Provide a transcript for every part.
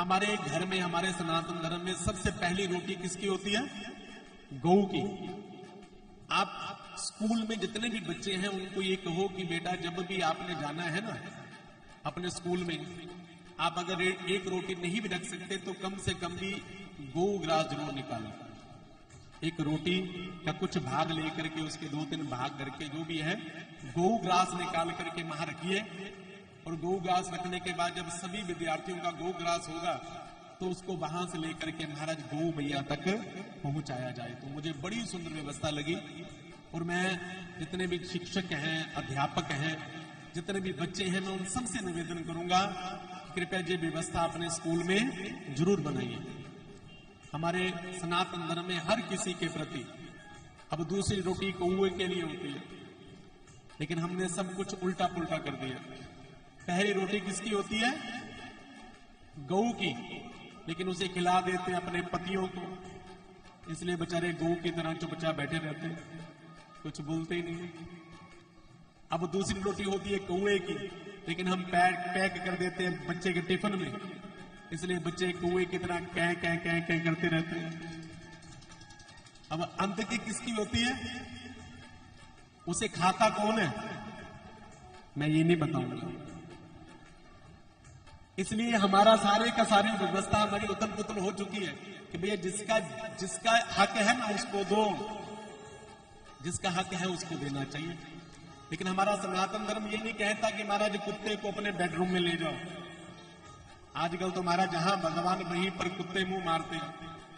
हमारे घर में, हमारे सनातन धर्म में सबसे पहली रोटी किसकी होती है? गौ की। आप स्कूल में जितने भी बच्चे हैं उनको ये कहो कि बेटा जब भी आपने जाना है ना अपने स्कूल में, आप अगर एक रोटी नहीं भी रख सकते तो कम से कम भी गौ ग्रास जरूर निकालो। एक रोटी का कुछ भाग लेकर के उसके 2-3 भाग करके जो भी है गौ ग्रास निकाल करके वहां रखिए। और गौ ग्रास रखने के बाद जब सभी विद्यार्थियों का गौ ग्रास होगा तो उसको वहां से लेकर के महाराज गौ मैया तक पहुंचाया जाए। तो मुझे बड़ी सुंदर व्यवस्था लगी। और मैं जितने भी शिक्षक हैं, अध्यापक हैं, जितने भी बच्चे हैं, मैं उन सबसे निवेदन करूंगा कि कृपया ये व्यवस्था अपने स्कूल में जरूर बनाइए। हमारे सनातन धर्म में हर किसी के प्रति, अब दूसरी रोटी कौए के लिए होती है, लेकिन हमने सब कुछ उल्टा पुल्टा कर दिया। पहली रोटी किसकी होती है? गौ की, लेकिन उसे खिला देते अपने पतियों को, इसलिए बेचारे गौ की तरह चुपचाप बैठे रहते, कुछ बोलते ही नहीं। अब दूसरी रोटी होती है कौए की, लेकिन हम पैक कर देते हैं बच्चे के टिफिन में, इसलिए बच्चे कौए की तरह कै कै कै कै करते रहते हैं। अब अंत की किसकी होती है? उसे खाता कौन है? मैं ये नहीं बताऊंगा। इसलिए हमारा सारे का सारी व्यवस्था हमारी उथल पुथल हो चुकी है कि भैया जिसका हक है ना उसको दो, जिसका हक है उसको देना चाहिए। लेकिन हमारा सनातन धर्म ये नहीं कहता कि महाराज कुत्ते को अपने बेडरूम में ले जाओ। आजकल तो महाराज जहां भगवान वहीं पर कुत्ते मुंह मारते हैं,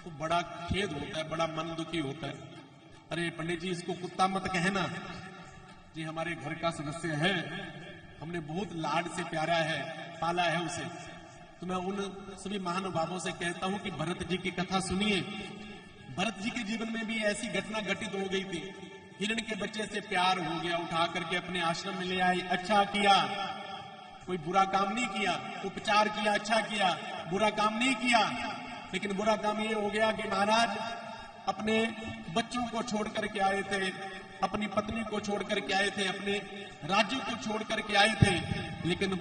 तो बड़ा खेद होता है, बड़ा मन दुखी होता है। अरे पंडित जी इसको कुत्ता मत कहना, जी हमारे घर का सदस्य है, हमने बहुत लाड से प्यारा है, पाला है उसे। तो मैं उन सभी महानुभावों से कहता हूं कि भरत जी की कथा सुनिए। भरत जी के जीवन में भी ऐसी घटना घटित हो गई थी। हिरण के बच्चे से प्यार हो गया, उठा करके अपने आश्रम में ले आए। अच्छा किया, कोई बुरा काम नहीं किया, उपचार किया, अच्छा किया, बुरा काम नहीं किया। लेकिन बुरा काम ये हो गया कि महाराज अपने बच्चों को छोड़ करके आए थे, अपनी पत्नी को छोड़ करके आए थे, अपने राज्य को छोड़ करके आए थे, लेकिन